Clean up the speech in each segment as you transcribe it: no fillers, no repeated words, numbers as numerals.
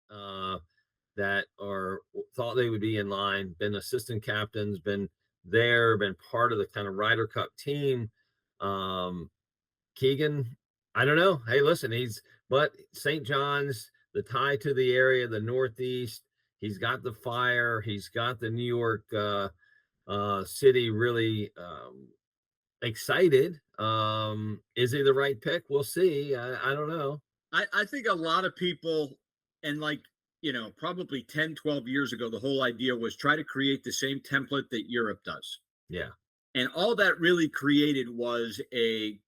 that are thought they would be in line, been assistant captains, been there, been part of the kind of Ryder Cup team. Um, Keegan, I don't know. Hey, listen, but St. John's, the tie to the area, the Northeast. He's got the fire. He's got the New York city really excited. Is he the right pick? We'll see. I don't know. I think a lot of people, and like, probably 10, 12 years ago, the whole idea was try to create the same template that Europe does. Yeah, And all that really created was a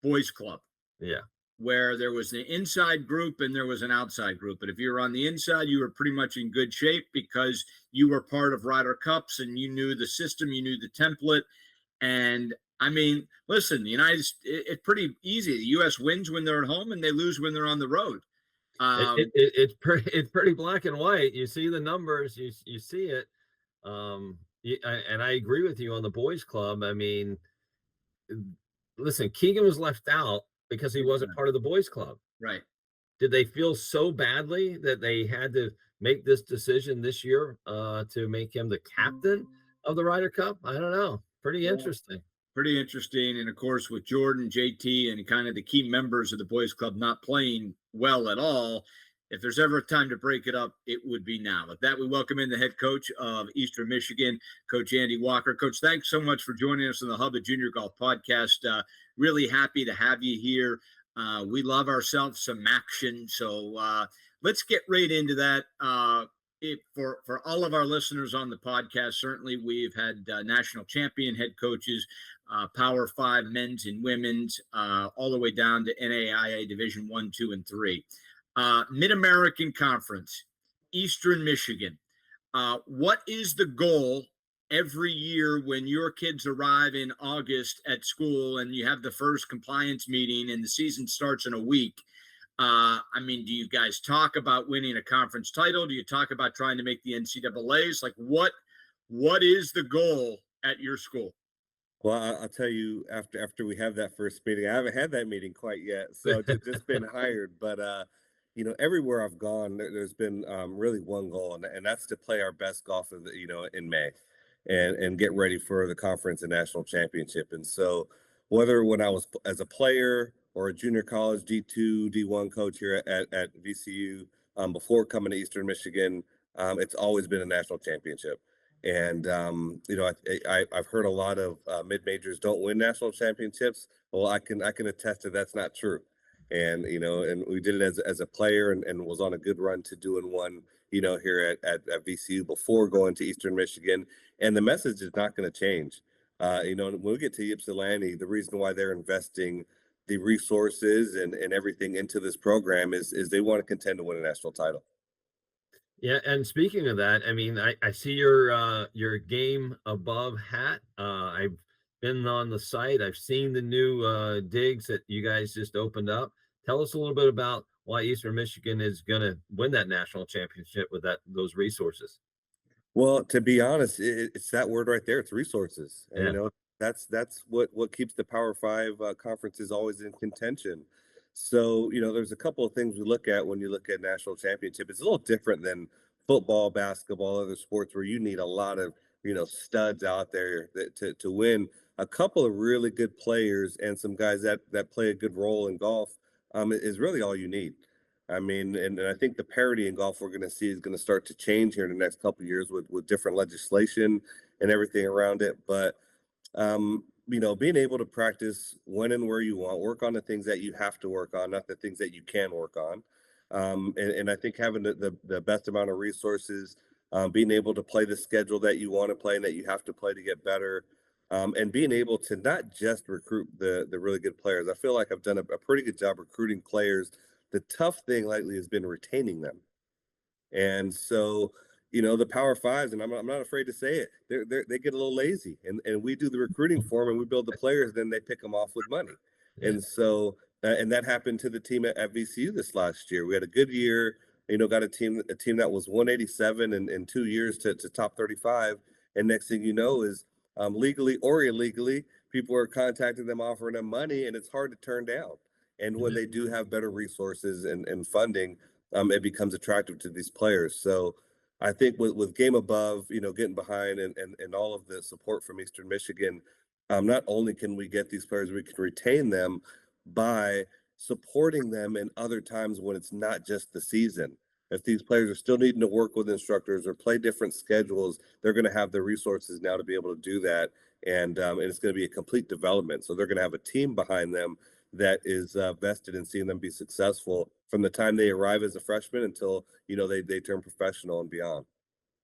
boys club yeah. where there was an inside group and there was an outside group. But if you were on the inside, you were pretty much in good shape because you were part of Ryder Cups and you knew the system, you knew the template. And I mean, listen, the United States, it's pretty easy. The U.S. wins when they're at home and they lose when they're on the road. It's pretty black and white. You see the numbers, you see it. And I agree with you on the boys club. I mean, listen, Keegan was left out because he wasn't part of the boys club. Right. Did they feel so badly that they had to make this decision this year to make him the captain of the Ryder Cup? I don't know. Pretty Yeah. interesting. Pretty interesting. And of course, with Jordan, JT, and kind of the key members of the boys club not playing well at all, if there's ever a time to break it up, it would be now. With that, we welcome in the head coach of Eastern Michigan, Coach Andy Walker. Coach, thanks so much for joining us on the Hub of Junior Golf podcast. Really happy to have you here. We love ourselves some action. So let's get right into that. For all of our listeners on the podcast, certainly we've had national champion head coaches, Power Five men's and women's, all the way down to NAIA Division 1, 2, and 3. Mid-American Conference, Eastern Michigan. What is the goal every year when your kids arrive in August at school and you have the first compliance meeting and the season starts in a week? I mean, do you guys talk about winning a conference title? Do you talk about trying to make the NCAAs? Like, what is the goal at your school? Well, I'll tell you after we have that first meeting. I haven't had that meeting quite yet, so just been hired. But everywhere I've gone, there's been really one goal, and that's to play our best golf in May, and get ready for the conference and national championship. And so, whether when I was as a player or a junior college D2, D1 coach here at VCU, before coming to Eastern Michigan, it's always been a national championship. And I've heard a lot of mid majors don't win national championships. Well, I can attest to that's not true. And and we did it as a player, and was on a good run to doing one here at VCU before going to Eastern Michigan. And the message is not going to change. When we get to Ypsilanti, the reason why they're investing the resources and everything into this program is they want to contend to win a national title. Yeah, and speaking of that, I mean, I see your game above hat. I've been on the site. I've seen the new digs that you guys just opened up. Tell us a little bit about why Eastern Michigan is going to win that national championship with those resources. Well, to be honest, it's that word right there. It's resources. And, Yeah, that's what keeps the Power Five conferences always in contention. So, there's a couple of things we look at when you look at national championship. It's a little different than football, basketball, other sports where you need a lot of, studs out there to win. A couple of really good players and some guys that play a good role in golf is really all you need. I mean, and I think the parity in golf we're going to see is going to start to change here in the next couple of years with different legislation and everything around it. But being able to practice when and where you want, work on the things that you have to work on, not the things that you can work on. And I think having the best amount of resources, being able to play the schedule that you want to play and that you have to play to get better, and being able to not just recruit the really good players. I feel like I've done a pretty good job recruiting players. The tough thing lately has been retaining them. And so, the Power Fives, and I'm not afraid to say it, they get a little lazy, and we do the recruiting for them, and we build the players, then they pick them off with money. yeah. And so, and that happened to the team at VCU this last year. We had a good year, got a team that was 187 in 2 years to top 35. And next thing you know is legally or illegally, people are contacting them, offering them money, and it's hard to turn down. And when they do have better resources and funding, it becomes attractive to these players. So I think with Game Above, getting behind and all of the support from Eastern Michigan, not only can we get these players, we can retain them by supporting them in other times when it's not just the season. If these players are still needing to work with instructors or play different schedules, they're going to have the resources now to be able to do that, and it's going to be a complete development. So they're going to have a team behind them that is vested in seeing them be successful from the time they arrive as a freshman until they turn professional and beyond.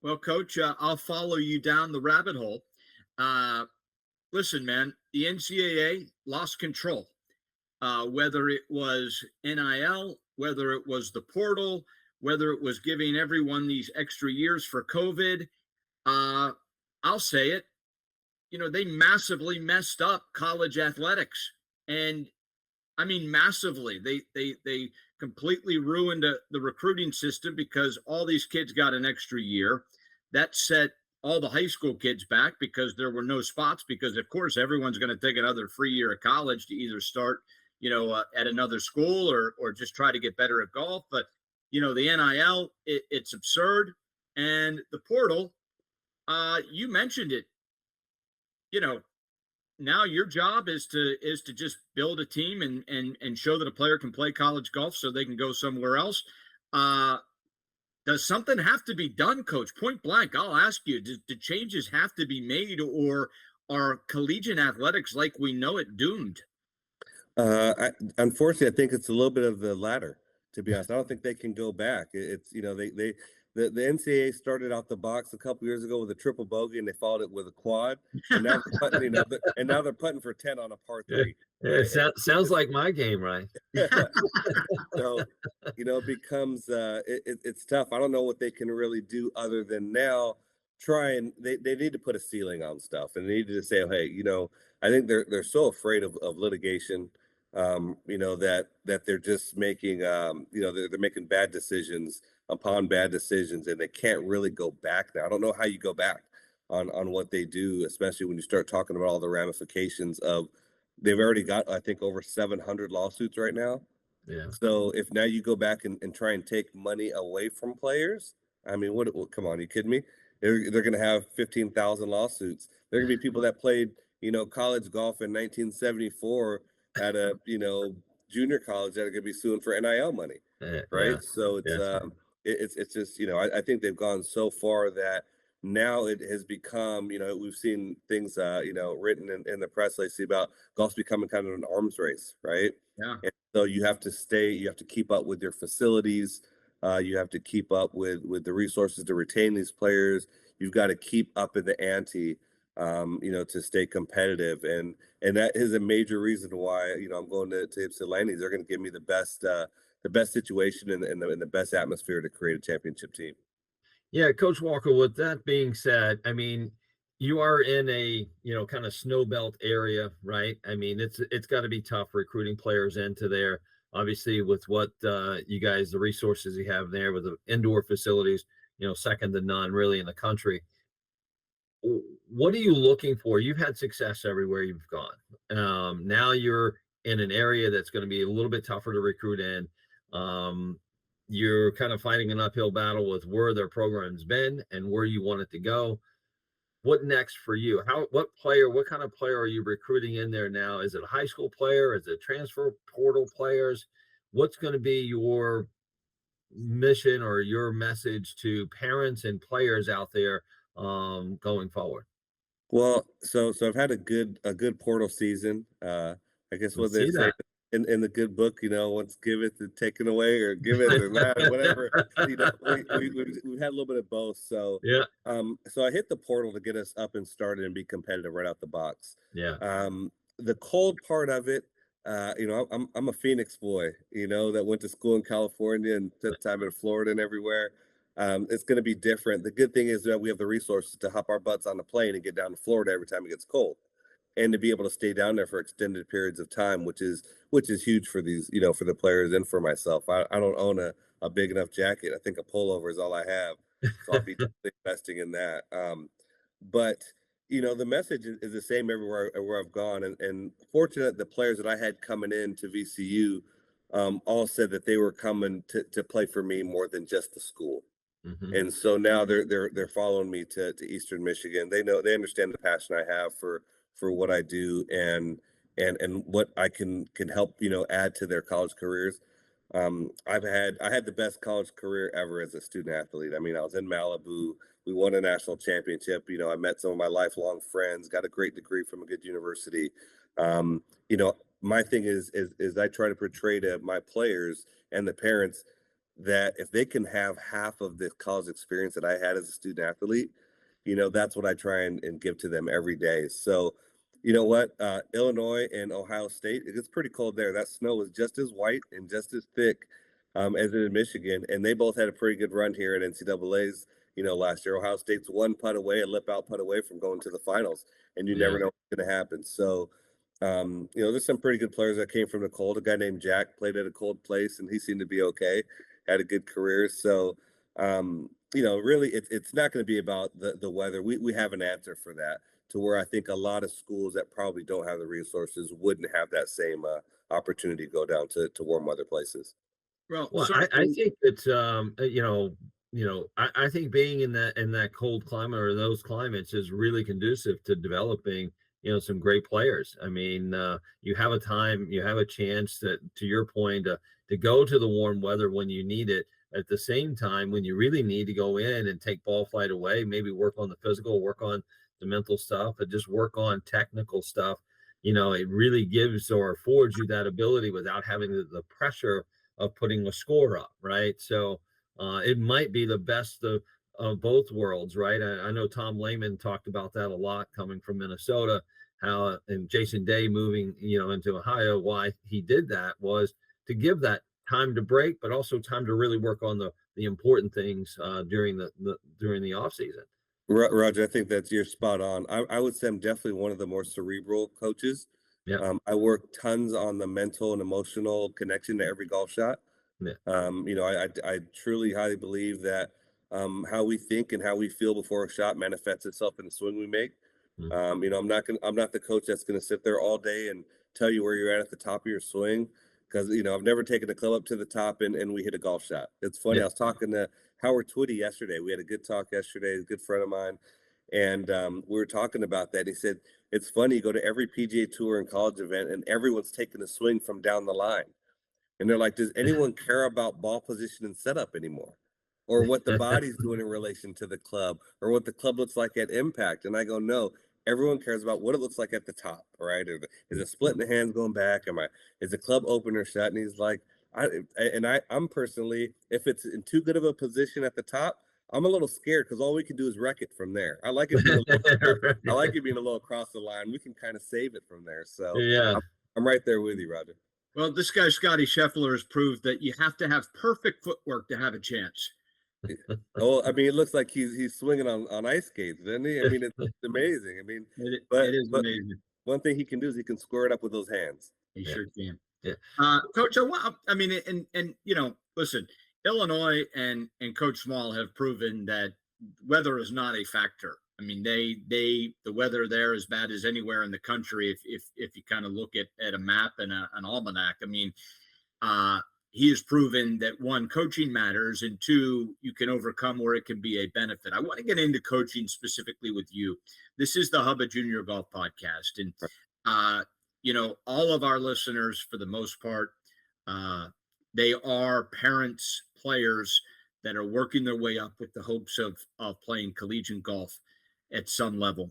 Well, Coach, I'll follow you down the rabbit hole. Uh, Listen, man, the NCAA lost control. Whether it was NIL, whether it was the portal, whether it was giving everyone these extra years for COVID, uh, I'll say it. They massively messed up college athletics, and I mean massively. They completely ruined the recruiting system because all these kids got an extra year. That set all the high school kids back because there were no spots. Because of course everyone's going to take another free year of college to either start, at another school or just try to get better at golf. But the NIL, it's absurd, and the portal. You mentioned it. You know, Now your job is to just build a team and show that a player can play college golf so they can go somewhere else. Uh, does something have to be done, Coach? Point blank, I'll ask you: do changes have to be made, or are collegiate athletics like we know it doomed? Unfortunately, I think it's a little bit of the latter. To be honest, I don't think they can go back. It's the NCAA started out the box a couple years ago with a triple bogey, and they followed it with a quad, and now they're putting, and now they're putting for 10 on a par Yeah, three, yeah, right? sounds like my game, right? So, it becomes it's tough. I don't know what they can really do other than now try and they need to put a ceiling on stuff, and they need to say, oh, hey, I think they're so afraid of litigation, that they're just making they're making bad decisions upon bad decisions, and they can't really go back now. I don't know how you go back on what they do, especially when you start talking about all the ramifications of they've already got, I think, over 700 lawsuits right now. Yeah, So if now you go back and try and take money away from players, I mean, come on, you kidding me? They're going to have 15,000 lawsuits. There are going to be people that played, college golf in 1974 at a, junior college that are going to be suing for NIL money, yeah, right? So yeah, it's just, I think they've gone so far that now it has become, we've seen things, written in the press lately about golf's becoming kind of an arms race, right? Yeah. So you have to keep up with your facilities. You have to keep up with the resources to retain these players. You've got to keep up in the ante, to stay competitive. And that is a major reason why, I'm going to Ypsilanti. They're going to give me the best situation and the best atmosphere to create a championship team. yeah. Coach Walker, with that being said, I mean, you are in a kind of snow belt area, right? I mean, it's got to be tough recruiting players into there. Obviously, with what you guys, the resources you have there with the indoor facilities, second to none, really in the country. What are you looking for? You've had success everywhere you've gone. Now you're in an area that's going to be a little bit tougher to recruit in. You're kind of fighting an uphill battle with where their program's been and where you want it to go. What next for you? What kind of player are you recruiting in there now? Is it a high school player? Is it transfer portal players? What's going to be your mission or your message to parents and players out there going forward? Well, so I've had a good portal season. I guess I what they see say that. in the good book, once giveth and taken away, or giveth or not, or whatever. We've had a little bit of both. So Yeah, so I hit the portal to get us up and started and be competitive right out the box. yeah, The cold part of it, I'm a Phoenix boy, that went to school in California and spent time in Florida and everywhere. It's going to be different. The good thing is that we have the resources to hop our butts on the plane and get down to Florida every time it gets cold, and to be able to stay down there for extended periods of time, which is huge for these, for the players and for myself. I don't own a big enough jacket. I think a pullover is all I have, so I'll be definitely investing in that. But the message is the same everywhere where I've gone, and fortunate the players that I had coming in to VCU all said that they were coming to play for me more than just the school. Mhm. And so now they're following me to Eastern Michigan. They understand the passion I have for what I do, and what I can help, add to their college careers. I had the best college career ever as a student athlete. I mean, I was in Malibu. We won a national championship. I met some of my lifelong friends. Got a great degree from a good university. My thing is I try to portray to my players and the parents that if they can have half of the college experience that I had as a student athlete, that's what I try and give to them every day. So, you know what? Illinois and Ohio State, it gets pretty cold there. That snow is just as white and just as thick as in Michigan, and they both had a pretty good run here at NCAA's. Last year, Ohio State's one putt away, a lip out putt away from going to the finals, and you never Yeah. know what's going to happen. So, there's some pretty good players that came from the cold. A guy named Jack played at a cold place, and he seemed to be okay, had a good career. So, really, it's not going to be about the weather. We have an answer for that, to where I think a lot of schools that probably don't have the resources wouldn't have that same opportunity to go down to warm weather places. Well, Well, I certainly. think it's, I think being in that cold climate or those climates is really conducive to developing, some great players. I mean, you have a chance to your point, to go to the warm weather when you need it. At the same time, when you really need to go in and take ball flight away, maybe work on the physical, work on the mental stuff, and just work on technical stuff. It really gives or affords you that ability without having the pressure of putting a score up, right? So it might be the best of both worlds, right? I know Tom Lehman talked about that a lot coming from Minnesota, how and Jason Day moving, into Ohio, why he did that was to give that time to break, but also time to really work on the important things during the off season. Roger, I think that's you're spot on. I would say I'm definitely one of the more cerebral coaches. Yeah, I work tons on the mental and emotional connection to every golf shot. yeah, I truly highly believe that how we think and how we feel before a shot manifests itself in the swing we make. mm, I'm not the coach that's going to sit there all day and tell you where you're at the top of your swing, because I've never taken a club up to the top and we hit a golf shot. It's funny. yeah. I was talking to Howard Twitty yesterday. We had a good talk yesterday. A good friend of mine, and we were talking about that. He said it's funny. You go to every PGA Tour and college event, and everyone's taking a swing from down the line. And they're like, does anyone care about ball position and setup anymore? Or what the body's doing in relation to the club, or what the club looks like at impact? And I go, no, everyone cares about what it looks like at the top, right? Is it split in the hands going back? Is the club opener shut? And he's like, I'm personally, if it's in too good of a position at the top, I'm a little scared because all we can do is wreck it from there. I like it being a little, I like it being a little across the line. We can kind of save it from there. So Yeah. I'm right there with you, Roger. Well, this guy Scotty Scheffler has proved that you have to have perfect footwork to have a chance. Oh, I mean, it looks like he's swinging on ice skates, doesn't he? I mean, it's amazing. I mean, It is but amazing. one thing he can do is he can square it up with those hands. He Yeah, sure can. yeah, Coach, I mean, and listen, Illinois and Coach Small have proven that weather is not a factor. I mean, the weather there is bad as anywhere in the country. If you kind of look at a map and an almanac, I mean, uh, he has proven that one, coaching matters, and two, you can overcome where it can be a benefit. I want to get into coaching specifically with you. This is the Hubba Junior Golf Podcast, and uh, all of our listeners, for the most part, uh, they are parents, players that are working their way up with the hopes of playing collegiate golf at some level.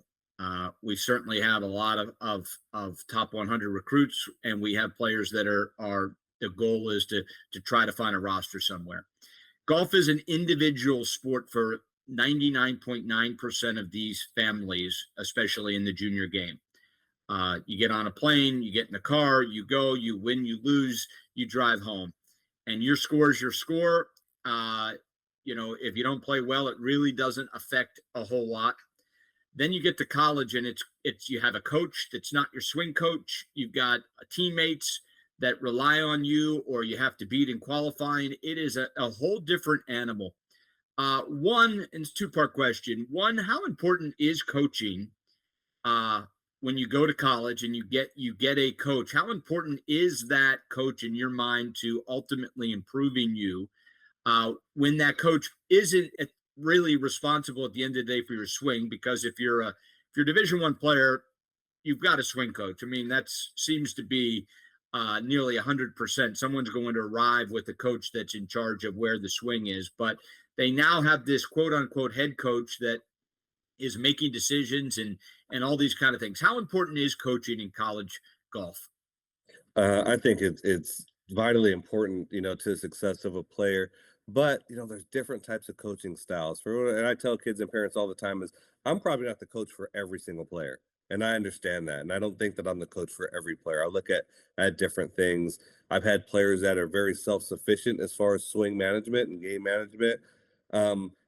We certainly have a lot of top 100 recruits, and we have players that are the goal is to try to find a roster somewhere. Golf is an individual sport for 99.9% of these families, especially in the junior game. You get on a plane, you get in the car, you go, you win, you lose, you drive home, and your score is your score. Uh, if you don't play well, it really doesn't affect a whole lot. Then you get to college, and it's you have a coach that's not your swing coach. You've got teammates that rely on you, or you have to beat in qualifying. It is a whole different animal. One, and it's a two-part question. One, how important is coaching when you go to college and you get a coach, how important is that coach in your mind to ultimately improving you, when that coach isn't really responsible at the end of the day for your swing? Because if you're a Division 1 player, you've got a swing coach. I mean, that seems to be nearly 100%. Someone's going to arrive with a coach that's in charge of where the swing is. But they now have this quote unquote head coach that is making decisions and all these kind of things. How important is coaching in college golf? I think it's vitally important, to the success of a player. But there's different types of coaching styles. And I tell kids and parents all the time is I'm probably not the coach for every single player, and I understand that. And I don't think that I'm the coach for every player. I look at different things. I've had players that are very self-sufficient as far as swing management and game management.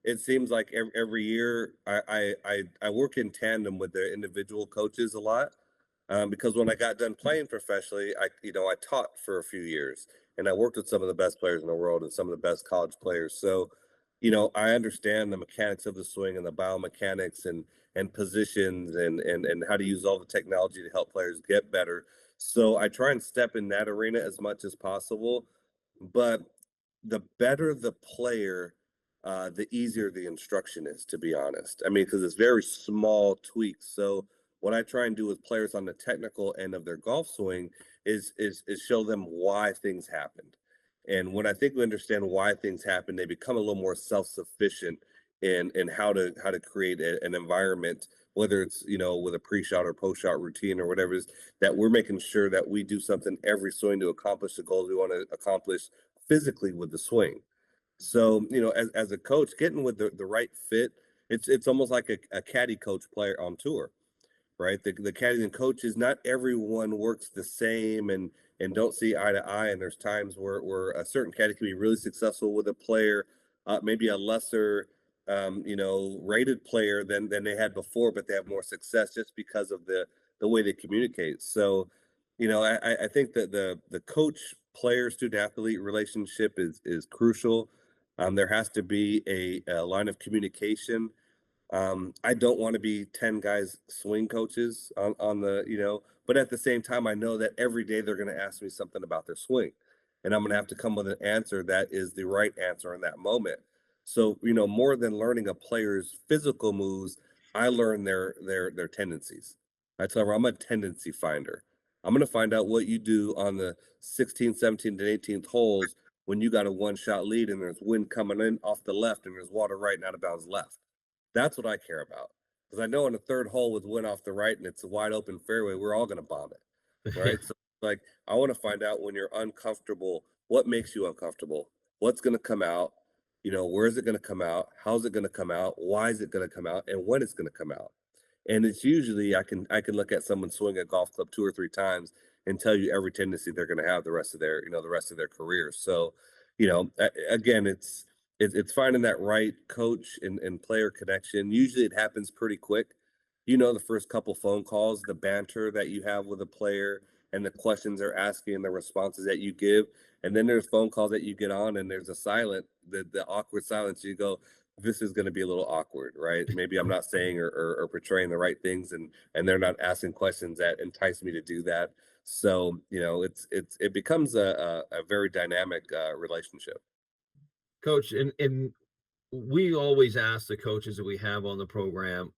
It seems like every year I work in tandem with the individual coaches a lot, because when I got done playing professionally, I taught for a few years and I worked with some of the best players in the world and some of the best college players. So, I understand the mechanics of the swing and the biomechanics and positions and how to use all the technology to help players get better. So I try and step in that arena as much as possible. But the better the player, the easier the instruction is, to be honest. I mean, because it's very small tweaks. So what I try and do with players on the technical end of their golf swing is show them why things happened. And when I think we understand why things happen, they become a little more self-sufficient in how to create an environment, whether it's with a pre-shot or post-shot routine or whatever it is, that we're making sure that we do something every swing to accomplish the goals we want to accomplish physically with the swing. So, as a coach, getting with the right fit, it's almost like a caddy coach player on tour, right? The caddies and coaches, not everyone works the same and don't see eye to eye. And there's times where a certain caddy can be really successful with a player, maybe a lesser, rated player than they had before, but they have more success just because of the way they communicate. So, I think that the coach player student athlete relationship is crucial. There has to be a line of communication. I don't want to be 10 guys swing coaches on but at the same time, I know that every day they're going to ask me something about their swing. And I'm going to have to come with an answer that is the right answer in that moment. So, more than learning a player's physical moves, I learn their tendencies. I tell them I'm a tendency finder. I'm going to find out what you do on the 16th, 17th, and 18th holes when you got a one shot lead and there's wind coming in off the left and there's water right and out of bounds left. That's what I care about. Because I know in the third hole with wind off the right and it's a wide open fairway, we're all going to bomb it. Yeah. Right. So, like, I want to find out when you're uncomfortable, what makes you uncomfortable? What's going to come out? Where is it going to come out? How's it going to come out? Why is it going to come out? And when it's going to come out? And it's usually I can look at someone swing a golf club two or three times and tell you every tendency they're going to have the rest of their career. So, again, it's finding that right coach and player connection. Usually it happens pretty quick. The first couple phone calls, the banter that you have with a player and the questions they're asking and the responses that you give. And then there's phone calls that you get on and there's the awkward silence. You go, this is going to be a little awkward, right? Maybe I'm not saying or portraying the right things and they're not asking questions that entice me to do that. So, it becomes a very dynamic relationship. Coach, and we always ask the coaches that we have on the program,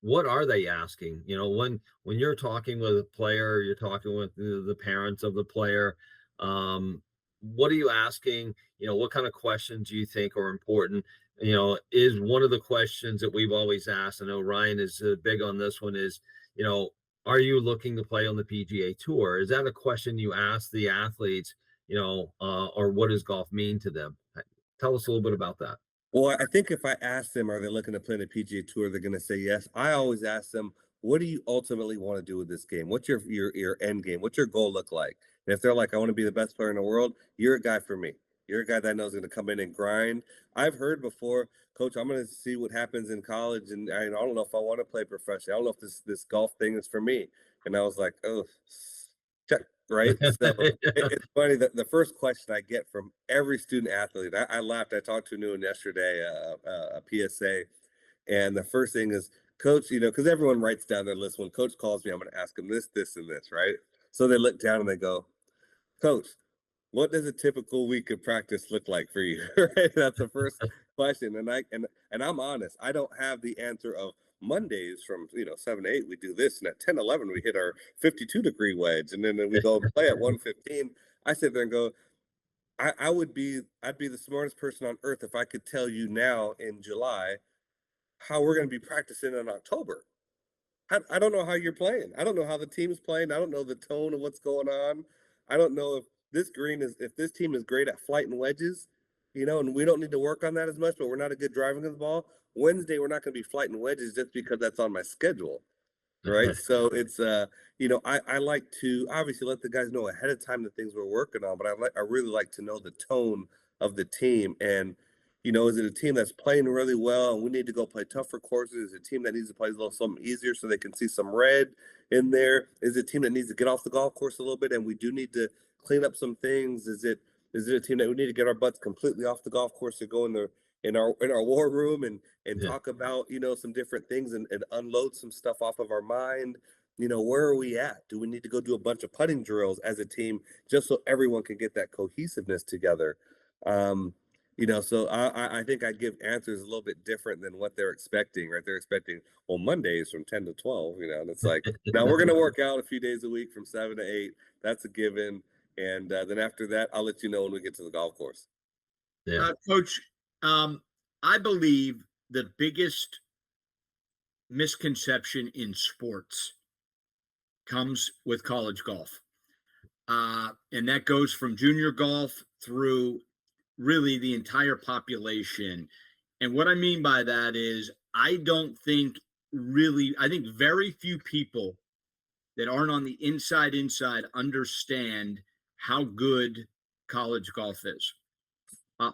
what are they asking? When you're talking with a player, you're talking with the parents of the player. What are you asking? What kind of questions do you think are important? Is one of the questions that we've always asked. I know Ryan is big on this one. Is you know, are you looking to play on the PGA Tour? Is that a question you ask the athletes? Or what does golf mean to them? Tell us a little bit about that. Well, I think if I ask them, are they looking to play in the PGA Tour? They're going to say yes. I always ask them, what do you ultimately want to do with this game? What's your end game? What's your goal look like? And if they're like, I want to be the best player in the world, you're a guy for me. You're a guy that knows going to come in and grind. I've heard before, Coach, I'm going to see what happens in college, and I don't know if I want to play professionally. I don't know if this golf thing is for me. And I was like, oh, check, right? So it's funny that the first question I get from every student athlete, I laughed. I talked to a new one yesterday, a PSA, And the first thing is, Coach, because everyone writes down their list. When Coach calls me, I'm going to ask him this, this, and this, right? So they look down and they go, Coach, what does a typical week of practice look like for you? Right? That's the first question. And I'm honest. I don't have the answer of Mondays from 7 to 8 we do this, and at 10-11 we hit our 52-degree wedge, and then we go and play at 1:15. I sit there and go, I'd be the smartest person on earth if I could tell you now in July how we're going to be practicing in October. I don't know how you're playing. I don't know how the team's playing. I don't know the tone of what's going on. I don't know if this team is great at flight and wedges, and we don't need to work on that as much, but we're not a good driving of the ball. Wednesday, we're not going to be flight and wedges just because that's on my schedule. Right. So it's I like to obviously let the guys know ahead of time the things we're working on, but I really like to know the tone of the team. And is it a team that's playing really well and we need to go play tougher courses? Is it a team that needs to play a little something easier so they can see some red in there? Is it a team that needs to get off the golf course a little bit and we do need to clean up some things? Is it a team that we need to get our butts completely off the golf course to go in our war room and Yeah. talk about some different things and unload some stuff off of our mind? Where are we at? Do we need to go do a bunch of putting drills as a team just so everyone can get that cohesiveness together? um so I think I give answers a little bit different than what they're expecting, right? They're expecting, well, Mondays from 10 to 12, and it's like, now we're going to work out a few days a week from 7 to 8. That's a given. And then after that, I'll let you know when we get to the golf course. Yeah. Coach, I believe the biggest misconception in sports comes with college golf. And that goes from junior golf through really the entire population. And what I mean by that is, I think very few people that aren't on the inside understand how good college golf is.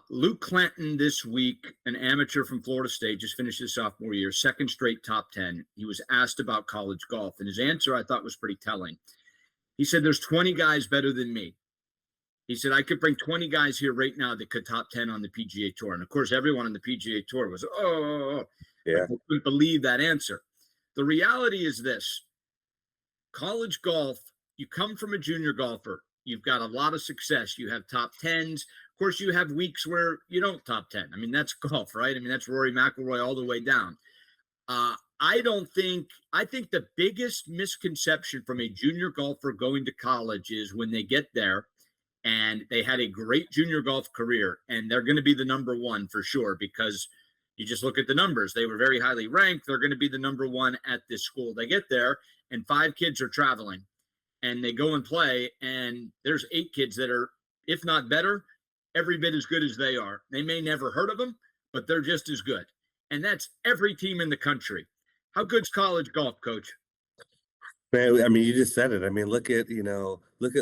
Luke Clanton this week, an amateur from Florida State, just finished his sophomore year, second straight top 10. He was asked about college golf, and his answer I thought was pretty telling. He said, "There's 20 guys better than me." He said, "I could bring 20 guys here right now that could top 10 on the PGA Tour." And of course, everyone on the PGA Tour was, oh, like Yeah. they couldn't believe that answer. The reality is this: college golf, you come from a junior golfer, you've got a lot of success, you have top tens. Of course, you have weeks where you don't top 10. I mean, that's golf, right? I mean, that's Rory McIlroy all the way down. I think the biggest misconception from a junior golfer going to college is when they get there and they had a great junior golf career and they're going to be the number one for sure, because you just look at the numbers. They were very highly ranked. They're going to be the number one at this school. They get there and 5 kids are traveling and they go and play, and there's 8 kids that are, if not better, every bit as good as they are. They may never heard of them, but they're just as good. And that's every team in the country. How good's college golf, Coach? Man, I mean, you just said it. I mean, look at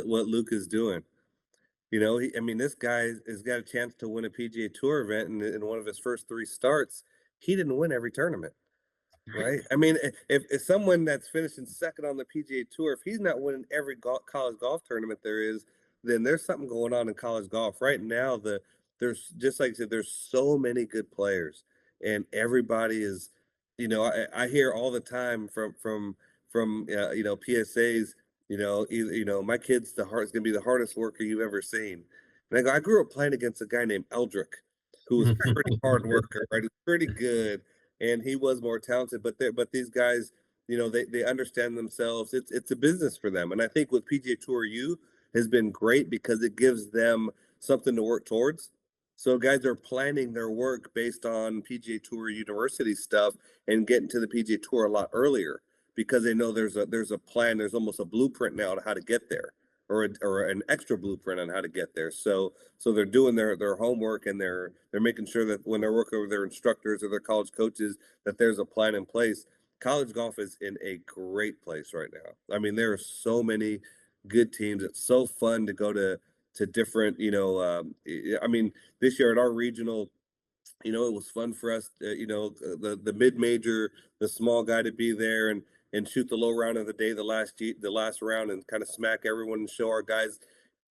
what Luke is doing. I mean, this guy has got a chance to win a PGA Tour event, and in one of his first 3 starts, he didn't win every tournament. Right. I mean, if someone that's finishing second on the PGA Tour, if he's not winning every college golf tournament there is, then there's something going on in college golf right now. There's, just like I said, there's so many good players, and everybody is, I hear all the time from PSAs, either, my kid's is gonna be the hardest worker you've ever seen. And I grew up playing against a guy named Eldrick, who was pretty hard worker, right? He's pretty good, and he was more talented. But these guys, they understand themselves. It's a business for them, and I think with PGA Tour U has been great because it gives them something to work towards. So guys are planning their work based on PGA Tour University stuff and getting to the PGA Tour a lot earlier because they know there's a plan, there's almost a blueprint now to how to get there, or an extra blueprint on how to get there. So they're doing their homework, and they're making sure that when they're working with their instructors or their college coaches that there's a plan in place. College golf is in a great place right now. I mean, there are so many good teams. It's so fun to go to different, I mean, this year at our regional, it was fun for us, the mid major, the small guy to be there and shoot the low round of the day, the last round, and kind of smack everyone and show our guys.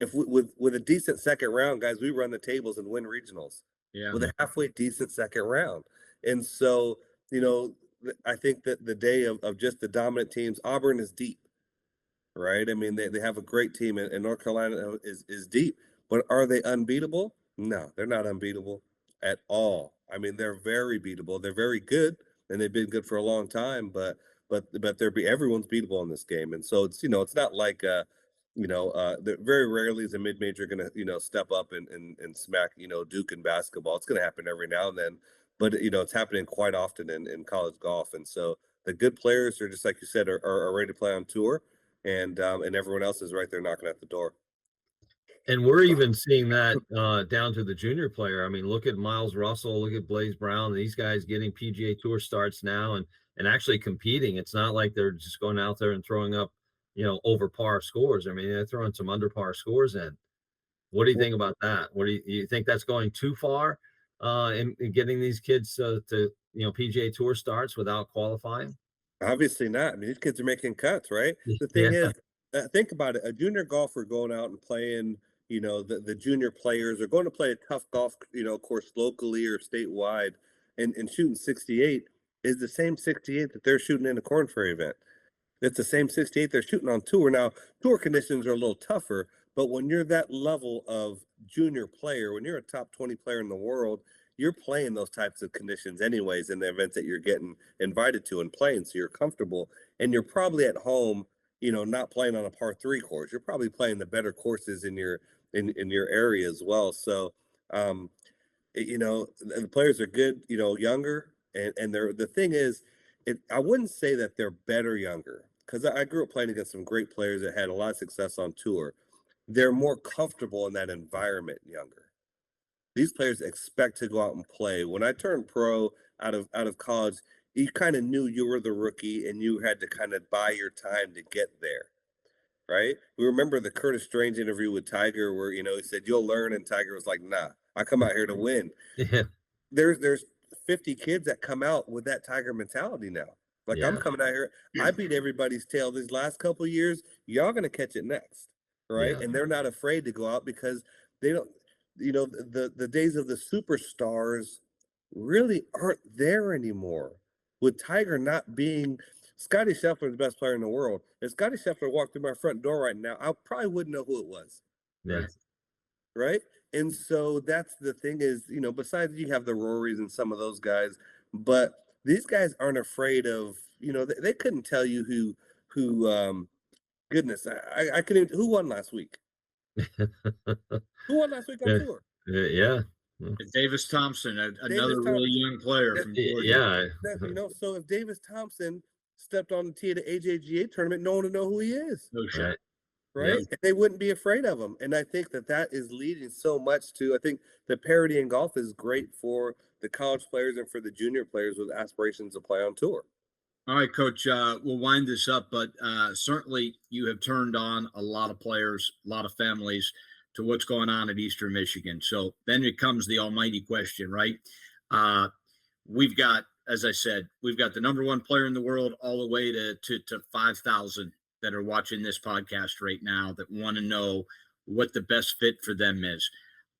If we, with a decent second round, guys, we run the tables and win regionals Yeah. with a halfway decent second round. And so, you know, I think that the day of just the dominant teams, Auburn is deep, right? I mean, they have a great team, and North Carolina is deep, but are they unbeatable? No, they're not unbeatable at all. I mean, they're very beatable. They're very good, and they've been good for a long time. But everyone's beatable in this game, and so it's not like very rarely is a mid major going to step up and smack Duke in basketball. It's going to happen every now and then, but it's happening quite often in college golf, and so the good players are just like you said are ready to play on tour and everyone else is right there knocking at the door. And we're even seeing that, down to the junior player. I mean, look at Miles Russell, look at Blaze Brown, these guys getting PGA Tour starts now and actually competing. It's not like they're just going out there and throwing up, over par scores. I mean, they're throwing some under par scores in. What do you Well, think about that? What do you think that's going too far, in getting these kids, to, PGA Tour starts without qualifying? obviously not. I mean, these kids are making cuts, right? The thing Yeah, is, think about it. A junior golfer going out and playing, the junior players are going to play a tough golf, course locally or statewide, and shooting 68 is the same 68 that they're shooting in a Corn Ferry event. It's the same 68 they're shooting on tour. Now, tour conditions are a little tougher, but when you're that level of junior player, when you're a top 20 player in the world, you're playing those types of conditions anyways in the events that you're getting invited to and playing. So you're comfortable and you're probably at home, not playing on a par three course. You're probably playing the better courses in your area as well. So um the players are good, younger, and the thing is, I wouldn't say that they're better younger because I grew up playing against some great players that had a lot of success on tour. They're more comfortable in that environment younger. These players expect to go out and play. When I turned pro out of college, you kind of knew you were the rookie and you had to kind of buy your time to get there, right? We remember the Curtis Strange interview with Tiger where, he said, "You'll learn," and Tiger was like, "Nah, I come out here to win." yeah, There's 50 kids that come out with that Tiger mentality now. Like, I'm yeah, coming out here, I beat everybody's tail these last couple of years. Y'all gonna catch it next, right? yeah. And they're not afraid to go out because they don't, the days of the superstars really aren't there anymore. With Tiger not being Scotty Scheffler, the best player in the world. If Scotty Scheffler walked through my front door right now, I probably wouldn't know who it was. Yeah. Right? And so that's the thing is, besides you have the Rorys and some of those guys, but these guys aren't afraid of, they couldn't tell you who goodness, I couldn't even, who won last week? Who won last week on Yeah, tour? yeah. Mm, Davis Thompson, Davis another really Thompson. young player That, from Georgia. yeah. so if Davis Thompson stepped on the tee at the AJGA tournament, no one would know who he is. No shot. Right. Right? Yep. And they wouldn't be afraid of him. And I think that is leading so much to I think the parity in golf is great for the college players and for the junior players with aspirations to play on tour. All right, Coach. We'll wind this up, but certainly you have turned on a lot of players, a lot of families to what's going on at Eastern Michigan. So then it comes the almighty question, right? Uh, we've got, as I said, we've got the number one player in the world all the way to 5,000 that are watching this podcast right now that want to know what the best fit for them is.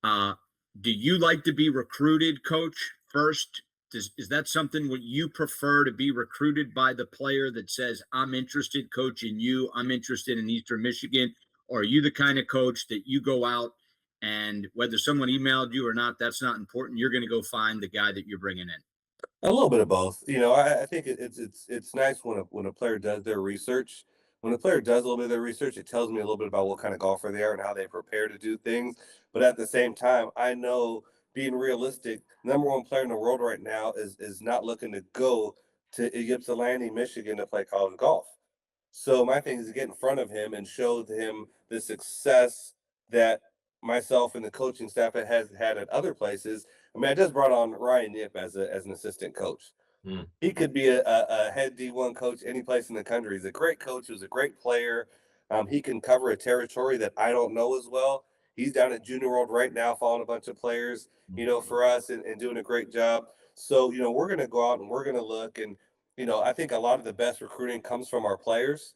Uh, do you like to be recruited, Coach, first? Is that something what you prefer to be recruited by the player that says, "I'm interested, coach, in you. I'm interested in Eastern Michigan"? Or are you the kind of coach that you go out and whether someone emailed you or not, that's not important. You're going to go find the guy that you're bringing in. A little bit of both. I think it's nice when a player does their research. When a player does a little bit of their research, it tells me a little bit about what kind of golfer they are and how they prepare to do things. But at the same time, I know being realistic, number one player in the world right now is not looking to go to Ypsilanti, Michigan to play college golf. So my thing is to get in front of him and show him the success that myself and the coaching staff has had at other places. I mean, I just brought on Ryan Yip as an assistant coach. Mm, He could be a head D1 coach any place in the country. He's a great coach. He's a great player. He can cover a territory that I don't know as well. He's down at Junior World right now, following a bunch of players, mm. for us and doing a great job. So, we're going to go out and we're going to look. And, I think a lot of the best recruiting comes from our players.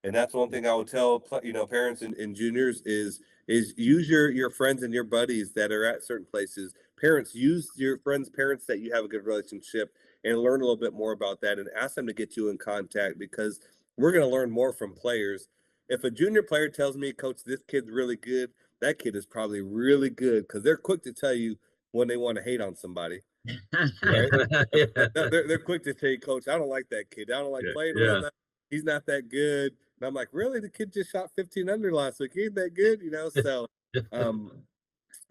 And that's one thing I would tell parents and juniors is use your friends and your buddies that are at certain places. Parents, use your friends, parents that you have a good relationship, and learn a little bit more about that, and ask them to get you in contact, because we're going to learn more from players. If a junior player tells me, coach, this kid's really good, that kid is probably really good, because they're quick to tell you when they want to hate on somebody, Yeah. right? Yeah. They're quick to say, coach, I don't like that kid. I don't like Yeah. playing with Yeah. him. He's not that good. And I'm like, really? The kid just shot 15 under last week. He ain't that good, you know? Um,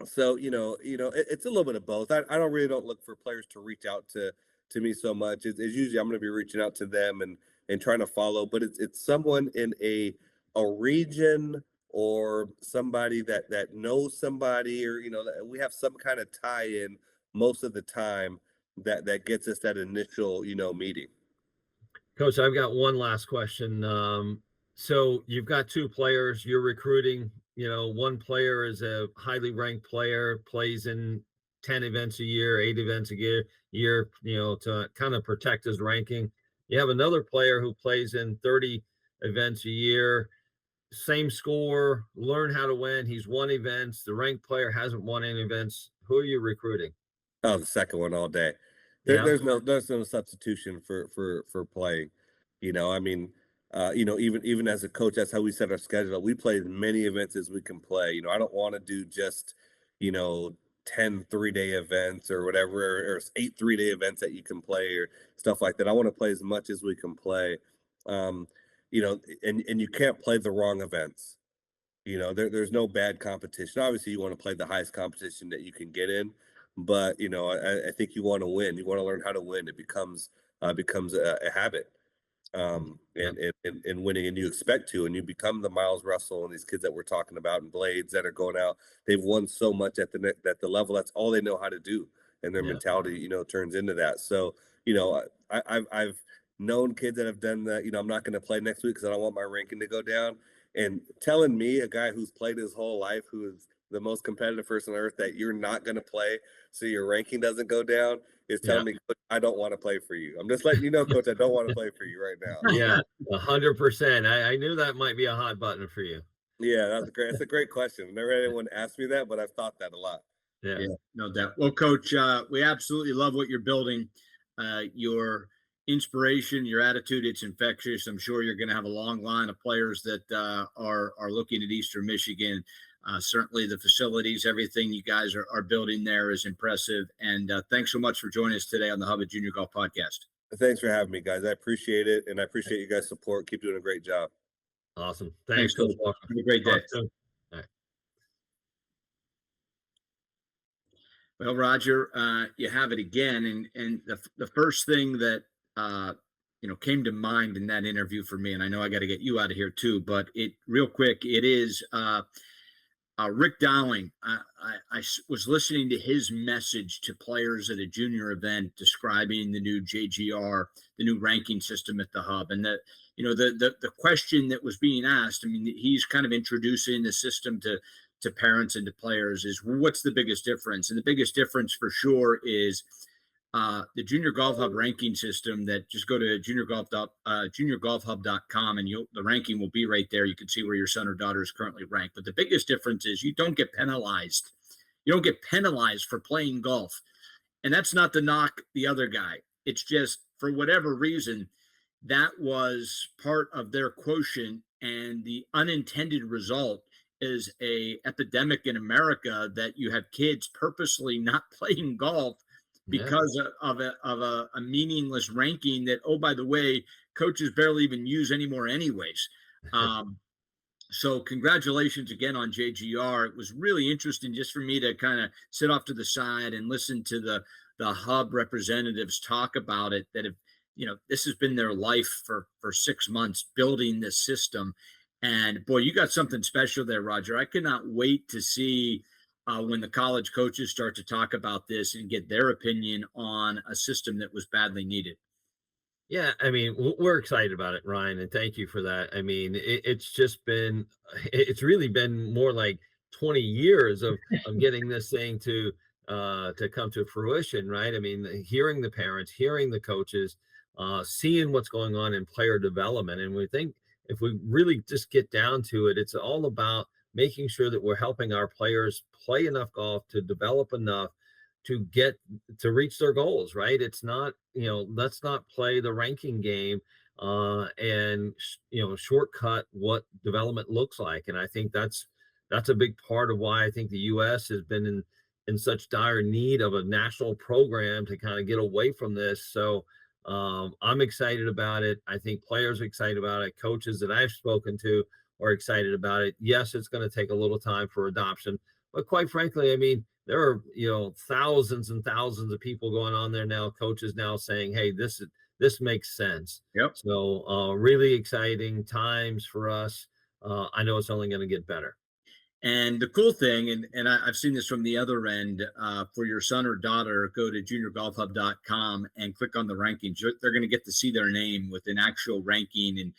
it's a little bit of both. I don't really don't look for players to reach out to me so much. It's usually I'm going to be reaching out to them and trying to follow, but it's someone in a region, or somebody that knows somebody, or that we have some kind of tie in most of the time, that gets us that initial meeting. Coach, I've got one last question. So you've got two players you're recruiting. One player is a highly ranked player, plays in 10 events a year, 8 events a year, to kind of protect his ranking. You have another player who plays in 30 events a year, same score, learn how to win. He's won events. The ranked player hasn't won any events. Who are you recruiting? Oh, the second one all day. Yeah. There's no substitution for playing. I mean, even as a coach, that's how we set our schedule. We play as many events as we can play. I don't want to do just, you know, 10 3-day events or whatever, or 8 3-day events that you can play, or stuff like that. I want to play as much as we can play. Um, and you can't play the wrong events. There's no bad competition. Obviously, you want to play the highest competition that you can get in, but I think you want to win. You want to learn how to win. It becomes a habit, Yeah. and winning, and you expect to, and you become the Miles Russell and these kids that we're talking about, and Blades that are going out. They've won so much at the level. That's all they know how to do, and their Yeah. mentality, turns into that. So, you know, I've known kids that have done that. I'm not going to play next week because I don't want my ranking to go down. And telling me, a guy who's played his whole life, who is the most competitive person on earth, that you're not going to play so your ranking doesn't go down, is Yeah. telling me, "Coach, I don't want to play for you. I'm just letting you know, coach, I don't want to play for you right now." Yeah. 100%. I knew that might be a hot button for you. Yeah, that's a great question. Never had anyone ask me that, but I've thought that a lot. Yeah. Yeah, no doubt. Well, Coach, we absolutely love what you're building. Your inspiration, your attitude, it's infectious. I'm sure you're going to have a long line of players that are looking at Eastern Michigan. Certainly, the facilities, everything you guys are building there is impressive. And thanks so much for joining us today on the Hub of Junior Golf Podcast. Thanks for having me, guys. I appreciate it, and I appreciate you guys' support. Keep doing a great job. Awesome. Thanks, Thanks, Coach Coach. Walker. Have a great day. Talk soon. All right. Well, Roger, you have it again, and the first thing that came to mind in that interview for me, and I know I got to get you out of here too, but it real quick, it is Rick Dowling. Was listening to his message to players at a junior event describing the new JGR, the new ranking system at the Hub, and the question that was being asked. I mean, he's kind of introducing the system to parents and to players, is what's the biggest difference? And the biggest difference for sure is the Junior Golf Hub ranking system. That just go to juniorgolfhub.com, and the ranking will be right there. You can see where your son or daughter is currently ranked. But the biggest difference is you don't get penalized. You don't get penalized for playing golf. And that's not to knock the other guy. It's just, for whatever reason, that was part of their quotient, and the unintended result is a epidemic in America, that you have kids purposely not playing golf Yeah. because of a meaningless ranking that, oh, by the way, coaches barely even use anymore anyways. So congratulations again on JGR. It was really interesting just for me to kind of sit off to the side and listen to the Hub representatives talk about it, that have, this has been their life for 6 months building this system. And boy, you got something special there, Roger. I cannot wait to see when the college coaches start to talk about this and get their opinion on a system that was badly needed. Yeah, I mean, we're excited about it, Ryan, and thank you for that. I mean, it's just been, it's really been more like 20 years of getting this thing to come to fruition, right? I mean, hearing the parents, hearing the coaches, seeing what's going on in player development, and we think if we really just get down to it, it's all about making sure that we're helping our players play enough golf to develop enough to get to reach their goals, right? It's not, let's not play the ranking game and shortcut what development looks like. And I think that's a big part of why I think the US has been in such dire need of a national program to kind of get away from this. So I'm excited about it. I think players are excited about it. Coaches that I've spoken to are excited about it. Yes, it's going to take a little time for adoption, but quite frankly, I mean, there are thousands and thousands of people going on there now, coaches now saying, "Hey, this makes sense." Yep. So really exciting times for us. I know it's only going to get better. And the cool thing, and I've seen this from the other end, for your son or daughter, go to juniorgolfhub.com and click on the rankings. They're going to get to see their name with an actual ranking, and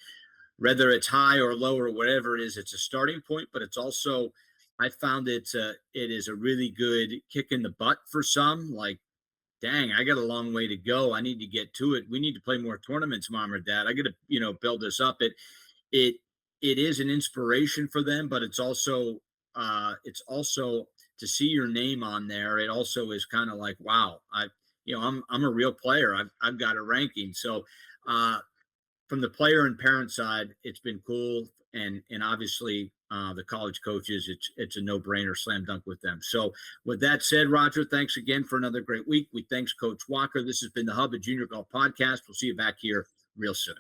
whether it's high or low or whatever it is, it's a starting point. But it's also, I found it is a really good kick in the butt for some. Like, dang, I got a long way to go. I need to get to it. We need to play more tournaments, mom or dad. I got to, build this up. It it is an inspiration for them, but it's also to see your name on there. It also is kind of like, wow, I'm a real player. I've got a ranking. So uh, from the player and parent side, it's been cool, and obviously the college coaches, it's a no brainer, slam dunk with them. So with that said, Roger, thanks again for another great week. We thanks Coach Walker. This has been the Hub of Junior Golf Podcast. We'll see you back here real soon.